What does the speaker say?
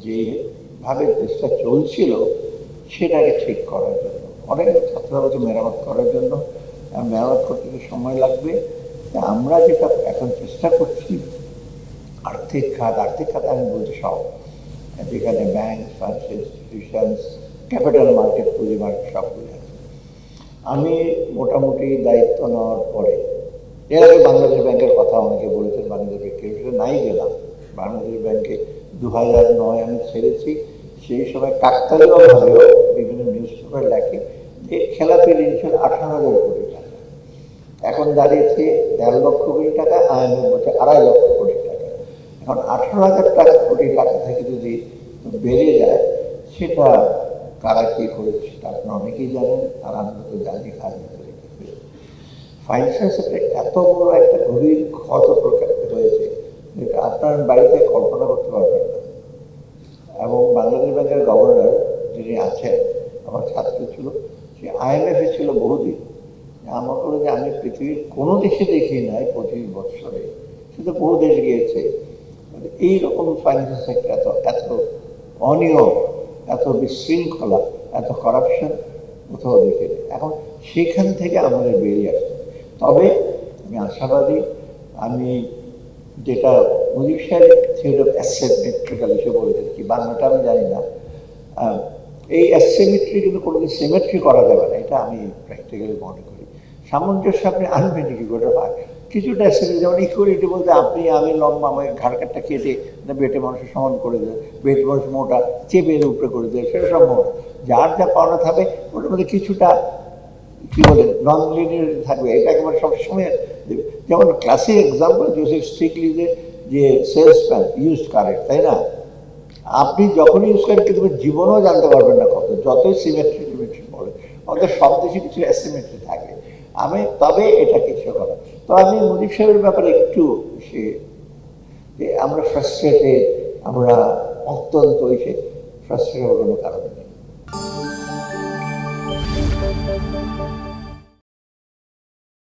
যেভাবে দেশটা চলছিল সেটাকে ঠিক করার জন্য অনেক ছাত্রছাত্রীকে মেরামত করার জন্য, মেরামত করতে সময় লাগবে। আমরা যেটা এখন চেষ্টা করছি আর্থিক খাত আমি বলছি সব, যেখানে bank, financial institutions, capital market, পুঁজি মার্কেট সবগুলো আছে। আমি মোটামুটি দায়িত্ব নেওয়ার পরে এর আগে বাংলাদেশ ব্যাংকের কথা অনেকে বলেছেন, বাংলাদেশ ব্যাংকে নাই গেলাম। বাংলাদেশ ব্যাংকে 2009 আমি ছেড়েছি। সেই সময় কাকতালীয়ভাবেও বিভিন্ন নিউজ পেপার লেখে যে খেলাপি ঋণ ছিল 18,000 কোটি টাকা, এখন দাঁড়িয়েছে 1.5 লক্ষ কোটি টাকা, আইনের বলছে 2.5 লক্ষ কোটি টাকা। এখন 18,000 কোটি টাকা থেকে যদি বেড়ে যায়, সেটা কারা কী করেছে সেটা আপনারা অনেকেই জানেন, আর আমরা তো জানি কার ভিতরে কী হয়েছে। ফাইন্যান্সিয়াল সেক্টরে এত বড় একটা গভীর ক্ষত প্রকাশিত হয়েছে যেটা আপনার বাড়িতে কল্পনা করতে পারবেন না। এবং বাংলাদেশ ব্যাংকের গভর্নর যিনি আছেন আমার ছাত্র ছিল, সে IMF-এ ছিল বহুদিন। আমার করে যে আমি পৃথিবীর কোনো দেশে দেখি নাই 25 বৎসরে, সে তো বহু দেশ গিয়েছে। এইরকম ফাইন্যান্সিয়াল সেক্টর এত অনিয়ম, এত বিশৃঙ্খলা, এত করাপশন কোথাও দেখে নেই। এখন সেখান থেকে আমাদের বেরিয়ে আসছে। তবে আমি আশাবাদী, আমি যেটা মুজিব সাহেব থিওরি অফ অ্যাসিমেট্রিক্যাল হিসেবে বলেছেন, কি বাংলাটা আমি জানি না, এই অ্যাসিমেট্রি কিন্তু কোনোদিন সিমেট্রি করা যাবে না, এটা আমি প্র্যাকটিক্যালি মনে করি। সামঞ্জস্য আপনি আনবেন কি করে হয়, কিছুটা অ্যাসিমেট্রি, যেমন ইকুয়ালিটি বলতে আপনি আমি লম্বা, আমাকে ঘাড় কাটটা কেটে বেটে মানুষের সমান করে দেয়, বেটে মানুষ মোটা চেপে উপরে করে দেয়, সেটা সম্ভব না। যার যা পাওনা থাকবে ওটার মধ্যে কিছুটা কী বলে নন লিনিয়ার থাকবে, এটা একেবারে সবসময় দেবে। যেমন ক্লাসিক এক্সাম্পল জোসেফ স্ট্রিকলিজের যে সেলসম্যান ইউজ কারেন্ট, তাই না? আপনি যখনই ইউজ করেন কিন্তু জীবনেও জানতে পারবেন না কত, যতই সিমেট্রি বলে, আমাদের সব দেশে কিছু অ্যাসিমেট্রি থাকে। তবে এটা কিছু করা। তো আমি মুজিব সাহেবের ব্যাপারে একটু যে আমরা ফ্রাস্ট্রেটেড, আমরা অত্যন্ত ফ্রাস্ট্রেটেড হওয়ার কোনো কারণ নেই।